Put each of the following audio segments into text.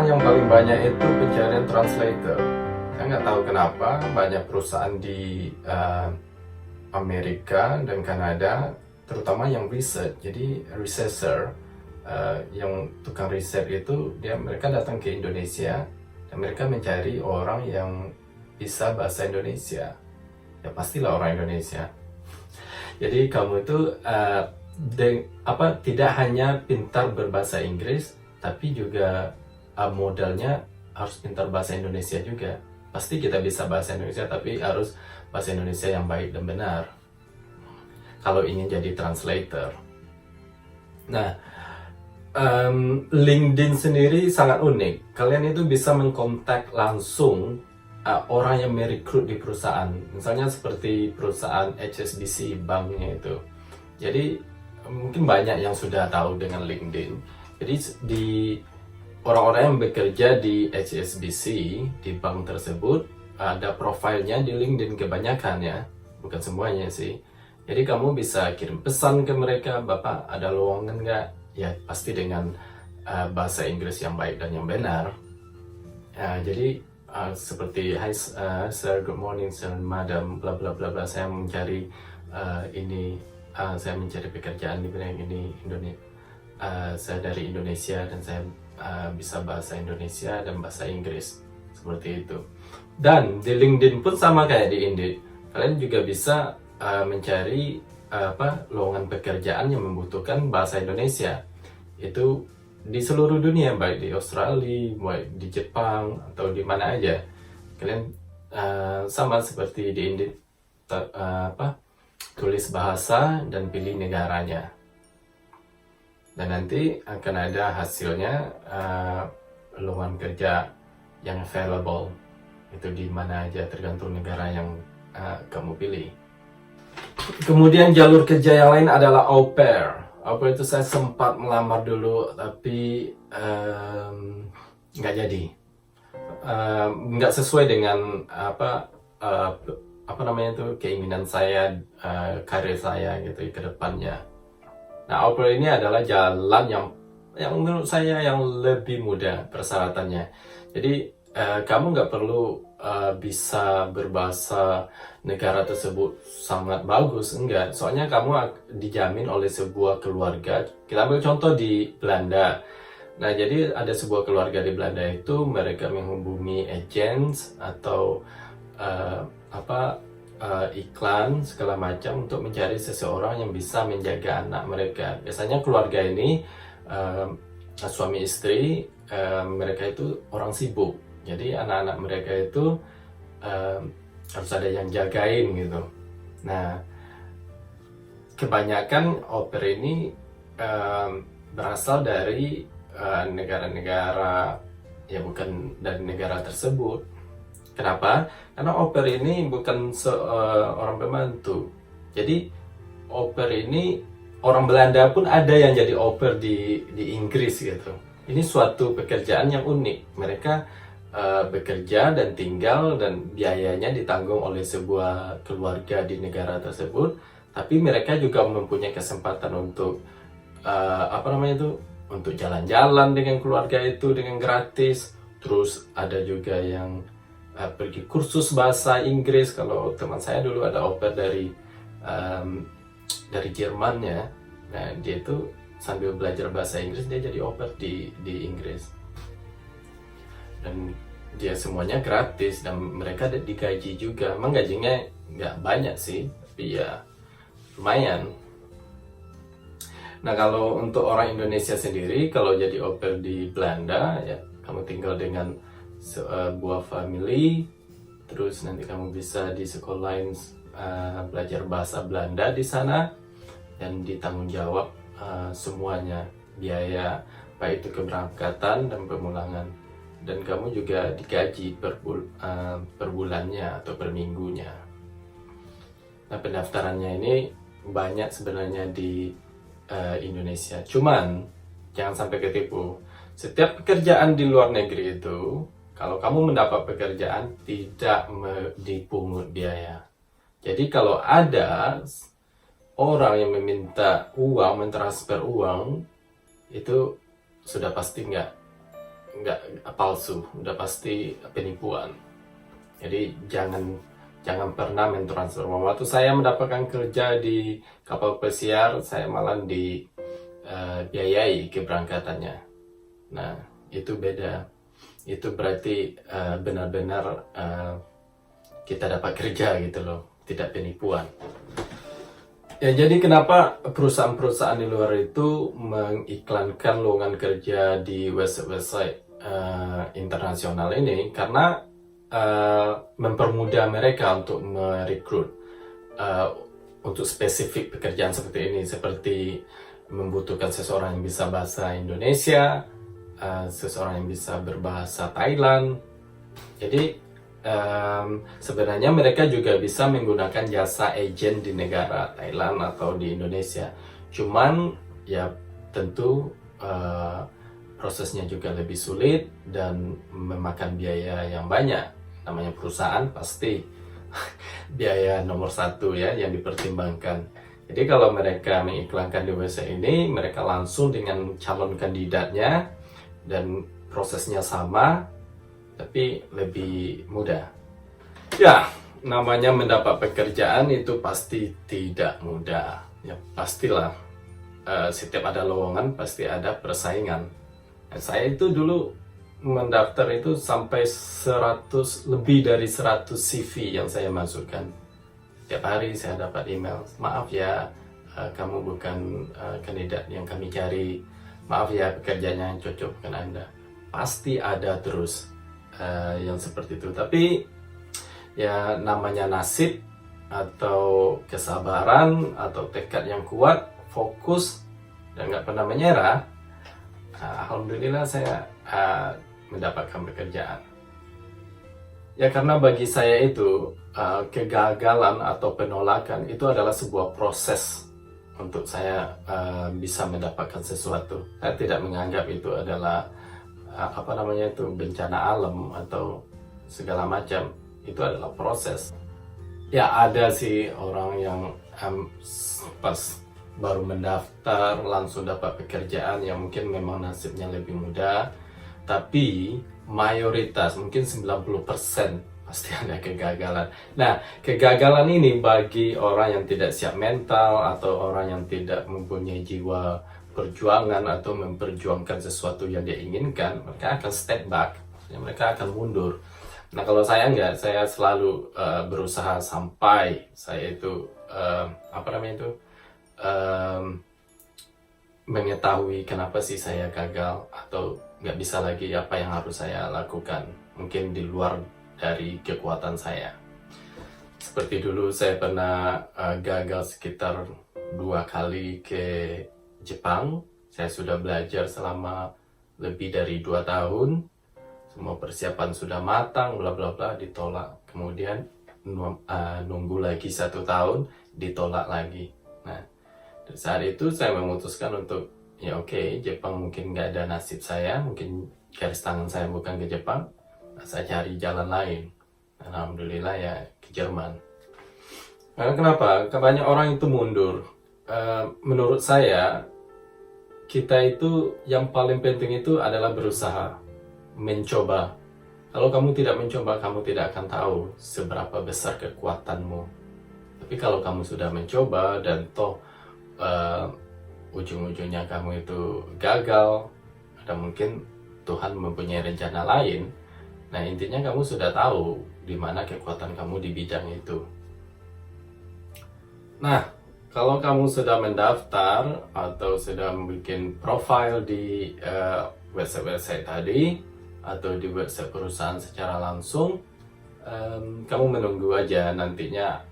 Sekarang yang paling banyak itu pencarian translator. Saya nggak tahu kenapa banyak perusahaan di Amerika dan Kanada, terutama yang riset. Jadi researcher, yang tukang riset itu mereka datang ke Indonesia dan mereka mencari orang yang bisa bahasa Indonesia. Ya pastilah orang Indonesia. Jadi kamu itu tidak hanya pintar berbahasa Inggris, tapi juga modalnya harus pintar bahasa Indonesia juga. Pasti kita bisa bahasa Indonesia, tapi harus bahasa Indonesia yang baik dan benar kalau ingin jadi translator. Nah, LinkedIn sendiri sangat unik. Kalian itu bisa mengkontak langsung orang yang merekrut di perusahaan. Misalnya seperti perusahaan HSBC banknya itu. Jadi mungkin banyak yang sudah tahu dengan LinkedIn. Jadi di orang-orang yang bekerja di HSBC, di bank tersebut, ada profilnya di LinkedIn kebanyakan ya, bukan semuanya sih. Jadi kamu bisa kirim pesan ke mereka, Bapak ada lowongan nggak? Ya pasti dengan bahasa Inggris yang baik dan yang benar. Jadi seperti hi sir, good morning sir, madam, bla bla bla bla. Saya mencari saya mencari pekerjaan di bidang ini, saya dari Indonesia dan saya bisa bahasa Indonesia dan bahasa Inggris, seperti itu. Dan di LinkedIn pun sama kayak di Indeed, kalian juga bisa mencari lowongan pekerjaan yang membutuhkan bahasa Indonesia. Itu di seluruh dunia, baik di Australia, baik di Jepang atau di mana aja. Kalian sama seperti di Indeed, tulis bahasa dan pilih negaranya. Dan nanti akan ada hasilnya lowongan kerja yang available. Itu di mana aja, tergantung negara yang kamu pilih. Kemudian jalur kerja yang lain adalah au pair. Au pair itu saya sempat melamar dulu, tapi nggak jadi. Nggak sesuai dengan keinginan saya, karir saya gitu ke depannya. Nah, au pair ini adalah jalan yang menurut saya yang lebih mudah persyaratannya. Jadi kamu nggak perlu bisa berbahasa negara tersebut sangat bagus, enggak. Soalnya kamu dijamin oleh sebuah keluarga. Kita ambil contoh di Belanda. Nah, jadi ada sebuah keluarga di Belanda itu mereka menghubungi agents atau iklan segala macam untuk mencari seseorang yang bisa menjaga anak mereka. Biasanya keluarga ini suami istri, mereka itu orang sibuk. Jadi anak-anak mereka itu harus ada yang jagain gitu. Nah, kebanyakan au pair ini berasal dari negara-negara, ya bukan dari negara tersebut. Kenapa? Karena au pair ini bukan orang pembantu. Jadi au pair ini orang Belanda pun ada yang jadi au pair di Inggris gitu. Ini suatu pekerjaan yang unik. Mereka bekerja dan tinggal dan biayanya ditanggung oleh sebuah keluarga di negara tersebut. Tapi mereka juga mempunyai kesempatan untuk untuk jalan-jalan dengan keluarga itu dengan gratis. Terus ada juga yang pergi kursus bahasa Inggris. Kalau teman saya dulu ada au pair dari Jerman ya. Nah, dia itu sambil belajar bahasa Inggris dia jadi au pair di Inggris. Dan dia semuanya gratis dan mereka digaji juga. Emang gajinya nggak banyak sih, tapi ya lumayan. Nah, kalau untuk orang Indonesia sendiri, kalau jadi au pair di Belanda ya kamu tinggal dengan sebuah family, terus nanti kamu bisa disekolahin belajar bahasa Belanda di sana dan ditanggung jawab semuanya, biaya baik itu keberangkatan dan pemulangan, dan kamu juga digaji per bulannya atau per minggunya. Nah, pendaftarannya ini banyak sebenarnya di Indonesia, cuman jangan sampai ketipu. Setiap pekerjaan di luar negeri itu, kalau kamu mendapat pekerjaan tidak dipungut biaya. Jadi kalau ada orang yang meminta uang, mentransfer uang, itu sudah pasti nggak nggak palsu, udah pasti penipuan. Jadi jangan pernah mentransfer uang. Waktu saya mendapatkan kerja di kapal pesiar, saya malah dibiayai keberangkatannya. Nah, itu beda. Itu berarti benar-benar kita dapat kerja gitu loh, tidak penipuan. Ya, jadi kenapa perusahaan-perusahaan di luar itu mengiklankan lowongan kerja di website internasional ini? Karena mempermudah mereka untuk merekrut untuk spesifik pekerjaan seperti ini, seperti membutuhkan seseorang yang bisa bahasa Indonesia, seseorang yang bisa berbahasa Thailand. Jadi sebenarnya mereka juga bisa menggunakan jasa agen di negara Thailand atau di Indonesia. Cuman ya tentu prosesnya juga lebih sulit dan memakan biaya yang banyak. Namanya perusahaan pasti biaya nomor satu ya yang dipertimbangkan. Jadi kalau mereka mengiklankan di website ini, mereka langsung dengan calon kandidatnya dan prosesnya sama, tapi lebih mudah. Ya, namanya mendapat pekerjaan itu pasti tidak mudah. Ya, pastilah setiap ada lowongan pasti ada persaingan. Nah, saya itu dulu mendaftar itu sampai lebih dari 100 CV yang saya masukkan. Tiap hari saya dapat email, maaf ya, kamu bukan kandidat yang kami cari. Maaf ya, pekerjaannya yang cocok dengan Anda. Pasti ada terus yang seperti itu. Tapi ya namanya nasib atau kesabaran atau tekad yang kuat, fokus dan nggak pernah menyerah. Alhamdulillah saya mendapatkan pekerjaan. Ya karena bagi saya itu kegagalan atau penolakan itu adalah sebuah proses untuk saya bisa mendapatkan sesuatu. Saya tidak menganggap itu adalah bencana alam atau segala macam. Itu adalah proses. Ya ada sih orang yang pas baru mendaftar langsung dapat pekerjaan yang mungkin memang nasibnya lebih mudah, tapi mayoritas mungkin 90% pasti ada kegagalan. Nah, kegagalan ini bagi orang yang tidak siap mental atau orang yang tidak mempunyai jiwa perjuangan atau memperjuangkan sesuatu yang dia inginkan, mereka akan step back, mereka akan mundur. Nah kalau saya enggak, saya selalu berusaha sampai saya itu mengetahui kenapa sih saya gagal atau nggak bisa lagi apa yang harus saya lakukan, mungkin di luar dari kekuatan saya. Seperti dulu saya pernah gagal sekitar 2 kali ke Jepang. Saya sudah belajar selama lebih dari 2 tahun, semua persiapan sudah matang, bla bla bla, ditolak. Kemudian nunggu lagi 1 tahun, ditolak lagi. Nah, dari saat itu saya memutuskan untuk ya oke, Jepang mungkin nggak ada nasib saya, mungkin garis tangan saya bukan ke Jepang, nah, saya cari jalan lain. Alhamdulillah ya ke Jerman. Karena kenapa? Banyak orang itu mundur. Menurut saya, kita itu yang paling penting itu adalah berusaha, mencoba. Kalau kamu tidak mencoba, kamu tidak akan tahu seberapa besar kekuatanmu. Tapi kalau kamu sudah mencoba dan toh ujung-ujungnya kamu itu gagal, ada mungkin Tuhan mempunyai rencana lain. Nah intinya kamu sudah tahu di mana kekuatan kamu di bidang itu. Nah, kalau kamu sudah mendaftar atau sudah membuat profile di website tadi atau di website perusahaan secara langsung, kamu menunggu aja nantinya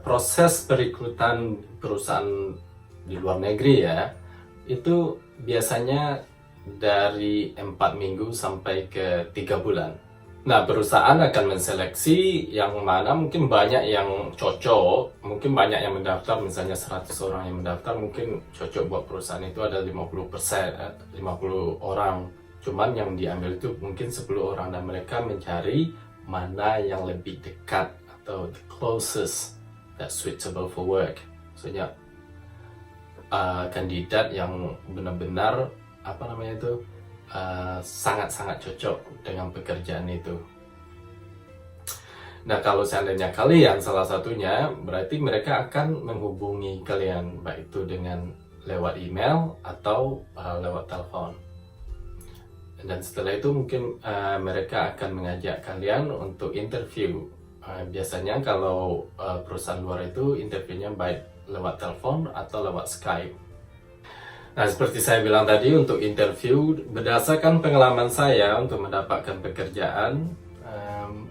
proses perekrutan perusahaan di luar negeri ya, itu biasanya dari 4 minggu sampai ke 3 bulan. Nah, perusahaan akan menseleksi yang mana mungkin banyak yang cocok, mungkin banyak yang mendaftar, misalnya 100 orang yang mendaftar, mungkin cocok buat perusahaan itu ada 50 orang. Cuman yang diambil itu mungkin 10 orang dan mereka mencari mana yang lebih dekat atau the closest that suitable for work. Maksudnya kandidat yang benar-benar sangat-sangat cocok dengan pekerjaan itu. Nah, kalau seandainya kalian salah satunya, berarti mereka akan menghubungi kalian, baik itu dengan lewat email atau lewat telepon. Dan setelah itu mungkin mereka akan mengajak kalian untuk interview. Biasanya kalau perusahaan luar itu interviewnya baik lewat telepon atau lewat Skype. Nah, seperti saya bilang tadi, untuk interview berdasarkan pengalaman saya untuk mendapatkan pekerjaan,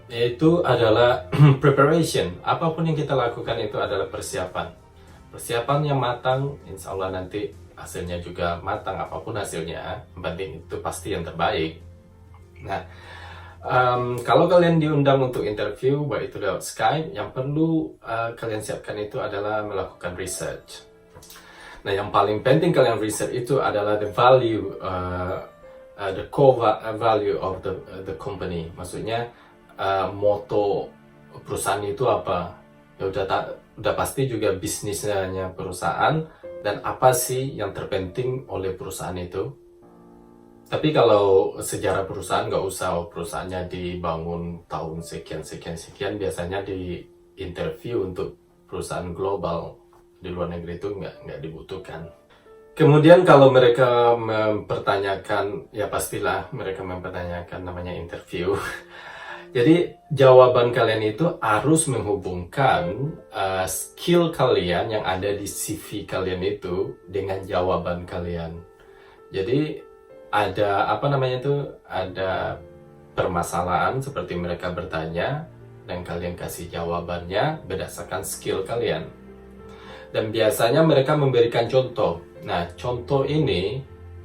yaitu adalah preparation. Apapun yang kita lakukan itu adalah persiapan. Persiapan yang matang, insya Allah nanti hasilnya juga matang. Apapun hasilnya, yang penting itu pasti yang terbaik. Nah, kalau kalian diundang untuk interview, baik itu lewat Skype, yang perlu kalian siapkan itu adalah melakukan research. Nah, yang paling penting kalian research itu adalah the value, the core value of the company. Maksudnya moto perusahaan itu apa? Ya udah pasti juga bisnisnya perusahaan dan apa sih yang terpenting oleh perusahaan itu. Tapi kalau sejarah perusahaan nggak usah, perusahaannya dibangun tahun sekian, biasanya di interview untuk perusahaan global. Di luar negeri itu nggak dibutuhkan. Kemudian kalau mereka mempertanyakan, ya pastilah mereka mempertanyakan, namanya interview. Jadi jawaban kalian itu harus menghubungkan skill kalian yang ada di CV kalian itu dengan jawaban kalian. Jadi ada ada permasalahan seperti mereka bertanya dan kalian kasih jawabannya berdasarkan skill kalian. Dan biasanya mereka memberikan contoh. Nah, contoh ini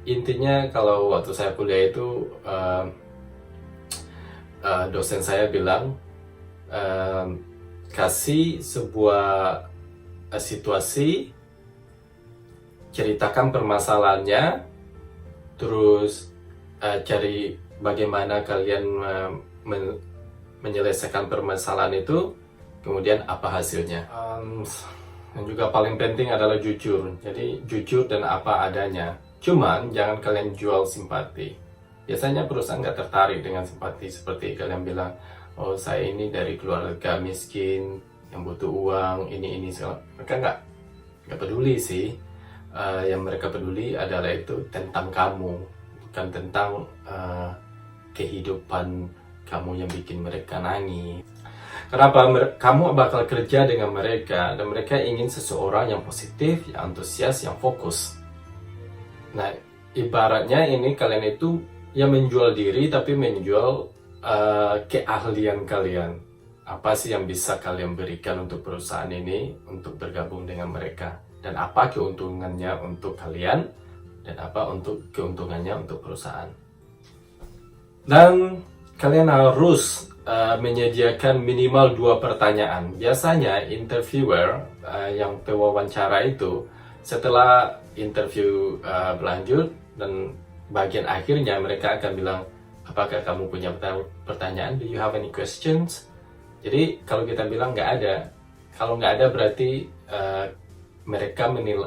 intinya kalau waktu saya kuliah itu dosen saya bilang kasih sebuah situasi, ceritakan permasalahannya, terus cari bagaimana kalian menyelesaikan permasalahan itu, kemudian apa hasilnya. Dan juga paling penting adalah jujur. Jadi jujur dan apa adanya. Cuman jangan kalian jual simpati. Biasanya perusahaan nggak tertarik dengan simpati seperti kalian bilang, oh saya ini dari keluarga miskin yang butuh uang, ini segala. Mereka nggak peduli sih. Yang mereka peduli adalah itu tentang kamu, bukan tentang kehidupan kamu yang bikin mereka nangis. Kenapa? Kamu bakal kerja dengan mereka dan mereka ingin seseorang yang positif, yang antusias, yang fokus. Nah, ibaratnya ini kalian itu yang menjual diri tapi menjual keahlian kalian. Apa sih yang bisa kalian berikan untuk perusahaan ini untuk bergabung dengan mereka, dan apa keuntungannya untuk kalian dan apa untuk keuntungannya untuk perusahaan. Dan kalian harus menyediakan minimal 2 pertanyaan. Biasanya interviewer yang pewawancara itu setelah interview berlanjut dan bagian akhirnya mereka akan bilang, apakah kamu punya pertanyaan? Do you have any questions? Jadi kalau kita bilang nggak ada, kalau nggak ada berarti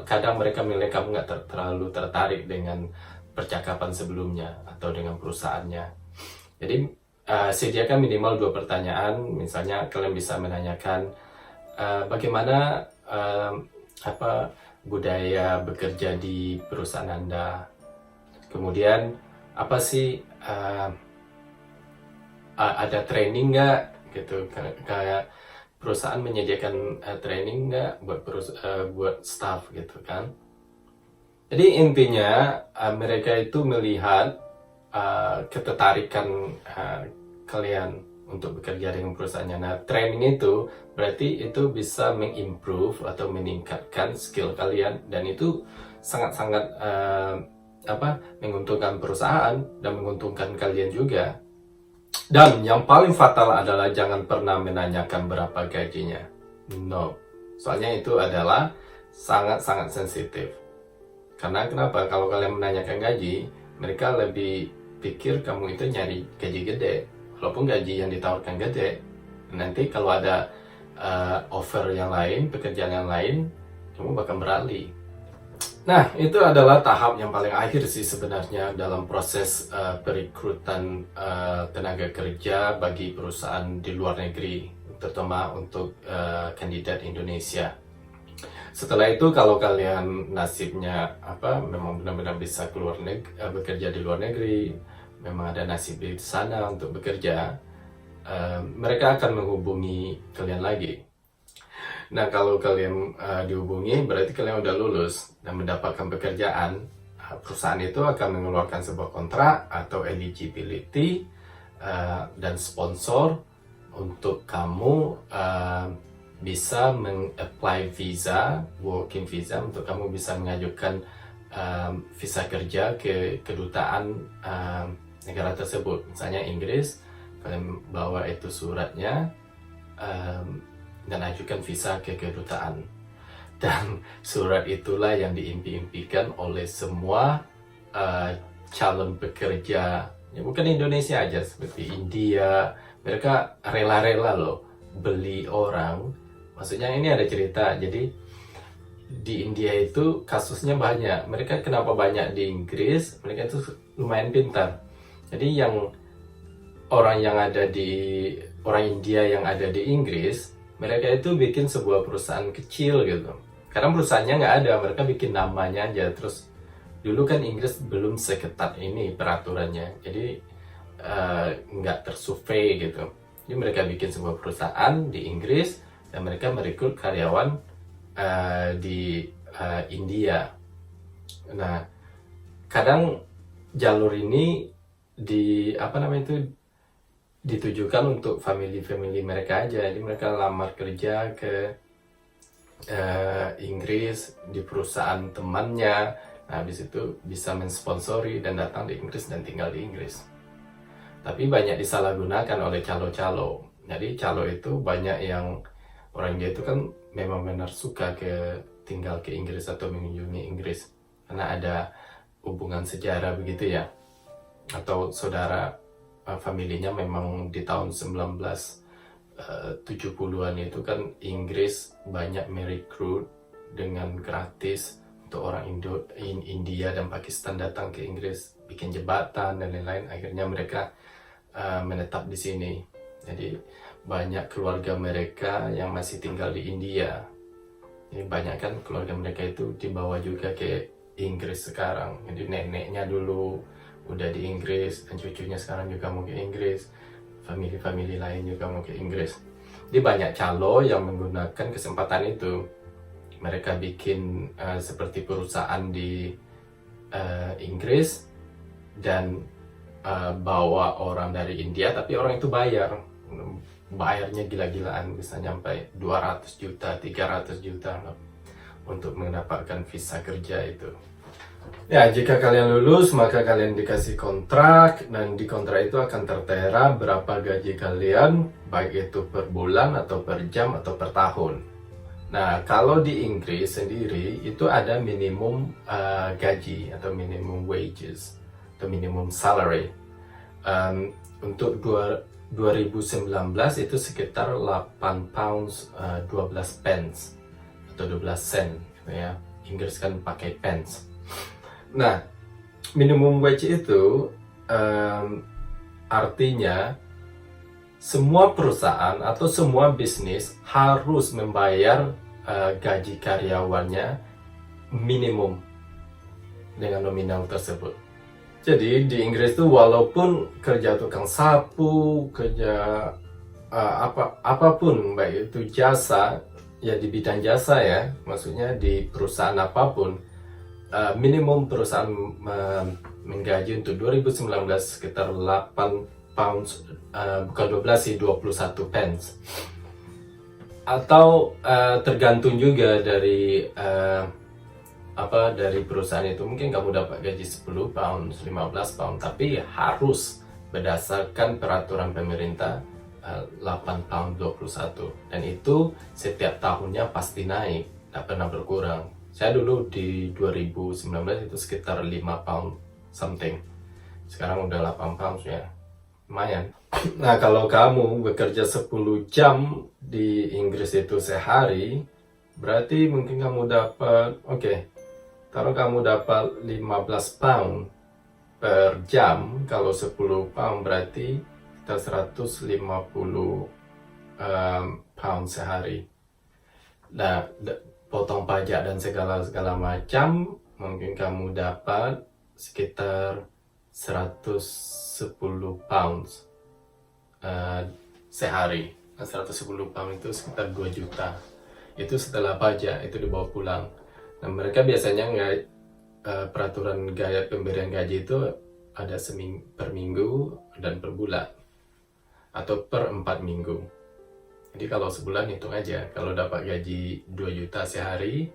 kadang mereka menilai kamu nggak terlalu tertarik dengan percakapan sebelumnya atau dengan perusahaannya. Jadi sediakan minimal 2 pertanyaan. Misalnya kalian bisa menanyakan bagaimana budaya bekerja di perusahaan Anda. Kemudian apa sih ada training nggak gitu, kayak perusahaan menyediakan training nggak buat staff gitu kan. Jadi intinya mereka itu melihat ketertarikan kalian untuk bekerja dengan perusahaannya. Nah, training itu berarti itu bisa mengimprove atau meningkatkan skill kalian, dan itu sangat-sangat menguntungkan perusahaan dan menguntungkan kalian juga. Dan yang paling fatal adalah jangan pernah menanyakan berapa gajinya. No, soalnya itu adalah sangat-sangat sensitif. Karena kenapa? Kalau kalian menanyakan gaji, mereka lebih pikir kamu itu nyari gaji gede. Walaupun gaji yang ditawarkan gede, nanti kalau ada offer yang lain, pekerjaan yang lain, kamu bakal beralih. Nah, itu adalah tahap yang paling akhir sih sebenarnya dalam proses perekrutan tenaga kerja bagi perusahaan di luar negeri, terutama untuk kandidat Indonesia. Setelah itu kalau kalian nasibnya memang benar-benar bisa bekerja di luar negeri, memang ada nasib di sana untuk bekerja, mereka akan menghubungi kalian lagi. Nah, kalau kalian dihubungi, berarti kalian udah lulus dan mendapatkan pekerjaan. Perusahaan itu akan mengeluarkan sebuah kontrak atau eligibility dan sponsor untuk kamu bisa meng-apply visa, working visa, untuk kamu bisa mengajukan visa kerja ke kedutaan negara tersebut. Misalnya Inggris, kalian bawa itu suratnya dan ajukan visa ke kedutaan. Dan surat itulah yang diimpi-impikan oleh semua calon pekerja, ya bukan Indonesia aja, seperti India. Mereka rela-rela loh beli orang. Maksudnya ini ada cerita, jadi di India itu kasusnya banyak. Mereka kenapa banyak di Inggris? Mereka itu lumayan pintar. Jadi orang India yang ada di Inggris, mereka itu bikin sebuah perusahaan kecil gitu. Karena perusahaannya nggak ada, mereka bikin namanya aja. Terus dulu kan Inggris belum seketat ini peraturannya, jadi nggak tersurvey gitu. Jadi mereka bikin sebuah perusahaan di Inggris dan mereka merekrut karyawan di India. Nah, kadang jalur ini ditujukan untuk family mereka aja. Jadi mereka lamar kerja ke Inggris di perusahaan temannya. Nah, habis itu bisa mensponsori dan datang di Inggris dan tinggal di Inggris. Tapi banyak disalahgunakan oleh calo-calo. Jadi calo itu banyak yang orang dia itu kan memang benar suka tinggal ke Inggris atau mengunjungi Inggris karena ada hubungan sejarah begitu ya, atau saudara familinya memang di tahun 1970-an itu kan Inggris banyak merekrut dengan gratis untuk orang India dan Pakistan datang ke Inggris bikin jembatan dan lain-lain. Akhirnya mereka menetap di sini. Jadi banyak keluarga mereka yang masih tinggal di India. Jadi banyak kan keluarga mereka itu dibawa juga ke Inggris sekarang. Jadi neneknya dulu udah di Inggris dan cucunya sekarang juga mau ke Inggris, family lain juga mau ke Inggris. Jadi banyak calo yang menggunakan kesempatan itu. Mereka bikin seperti perusahaan di Inggris dan bawa orang dari India, tapi orang itu bayarnya gila-gilaan, bisa nyampe 200 juta, 300 juta untuk mendapatkan visa kerja itu. Ya, jika kalian lulus, maka kalian dikasih kontrak, dan di kontrak itu akan tertera berapa gaji kalian, baik itu per bulan, atau per jam, atau per tahun. Nah, kalau di Inggris sendiri, itu ada minimum gaji, atau minimum wages, atau minimum salary. Untuk 2019 itu sekitar 8 pounds 12 pence, atau 12 sen, gitu ya. Inggris kan pakai pence. Nah, minimum wage itu artinya semua perusahaan atau semua bisnis harus membayar gaji karyawannya minimum dengan nominal tersebut. Jadi di Inggris itu walaupun kerja tukang sapu, kerja apapun, baik itu jasa, ya di bidang jasa ya, maksudnya di perusahaan apapun, minimum perusahaan menggaji untuk 2019 sekitar 8 pounds, bukan 12 sih, 21 pence. Atau tergantung juga dari dari perusahaan itu. Mungkin kamu dapat gaji 10 pound, 15 pound, tapi harus berdasarkan peraturan pemerintah 8 pound 21. Dan itu setiap tahunnya pasti naik, tak pernah berkurang. Saya dulu di 2019 itu sekitar 5 pound something. Sekarang udah 8 pound ya. Lumayan. Nah, kalau kamu bekerja 10 jam di Inggris itu sehari, berarti mungkin kamu dapat Kalau kamu dapat 15 pound per jam, kalau 10 pound berarti kita 150 pound sehari. Nah, potong pajak dan segala macam, mungkin kamu dapat sekitar 110 pounds sehari. Nah, 110 pound itu sekitar 2 juta. Itu setelah pajak, itu dibawa pulang. Nah, mereka biasanya peraturan gaya pemberian gaji itu ada per minggu dan per bulan atau per 4 minggu. Jadi kalau sebulan hitung aja, kalau dapat gaji 2 juta sehari,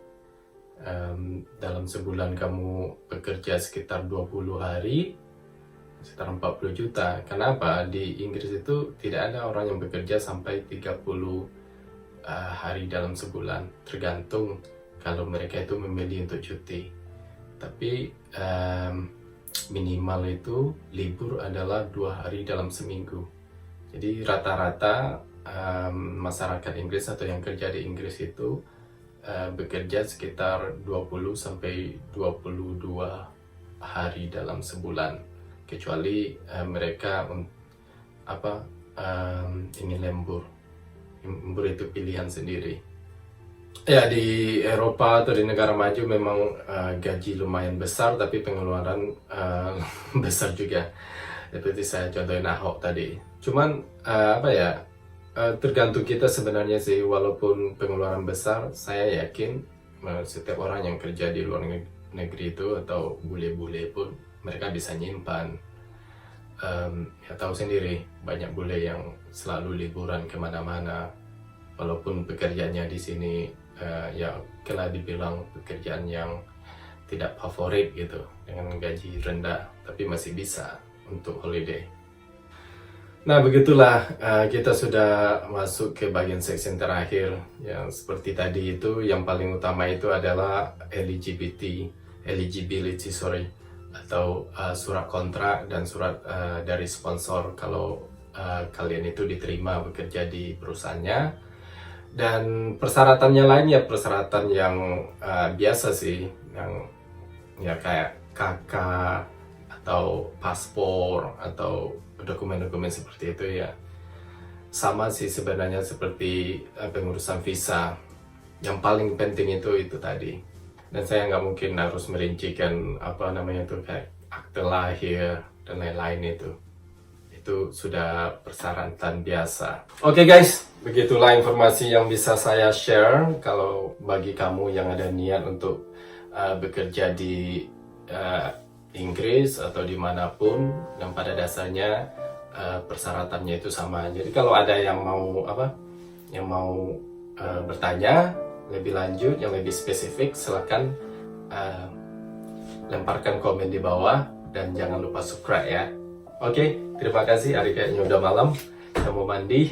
dalam sebulan kamu bekerja sekitar 20 hari, sekitar 40 juta. Kenapa? Di Inggris itu tidak ada orang yang bekerja sampai 30 hari dalam sebulan, tergantung kalau mereka itu memilih untuk cuti. Tapi minimal itu libur adalah 2 hari dalam seminggu. Jadi rata-rata masyarakat Inggris atau yang kerja di Inggris itu bekerja sekitar 20 sampai 22 hari dalam sebulan, kecuali mereka ingin lembur. Lembur itu pilihan sendiri. Ya, di Eropa atau di negara maju memang gaji lumayan besar, tapi pengeluaran besar juga. Seperti saya contohin Ahok tadi. Cuman tergantung kita sebenarnya sih. Walaupun pengeluaran besar, saya yakin setiap orang yang kerja di luar negeri itu atau bule-bule pun mereka bisa nyimpan. Ya tahu sendiri, banyak bule yang selalu liburan kemana-mana. Walaupun pekerjaannya di sini ya kena dibilang pekerjaan yang tidak favorit gitu, dengan gaji rendah, tapi masih bisa untuk holiday. Nah, begitulah, kita sudah masuk ke bagian section terakhir. Yang seperti tadi itu, yang paling utama itu adalah eligibility atau surat kontrak dan surat dari sponsor kalau kalian itu diterima bekerja di perusahaannya. Dan persyaratannya lain ya persyaratan yang biasa sih, yang ya kayak KK atau paspor atau dokumen-dokumen seperti itu ya. Sama sih sebenarnya seperti pengurusan visa. Yang paling penting itu tadi. Dan saya nggak mungkin harus merincikan kayak akte lahir dan lain-lain itu. Itu sudah persyaratan biasa. Oke guys, begitulah informasi yang bisa saya share. Kalau bagi kamu yang ada niat untuk bekerja di Inggris atau dimanapun, dan pada dasarnya persyaratannya itu sama. Jadi kalau ada yang mau bertanya lebih lanjut, yang lebih spesifik, silakan lemparkan komen di bawah dan jangan lupa subscribe ya. Oke, terima kasih. Hari kayaknya udah malam, kita mau mandi.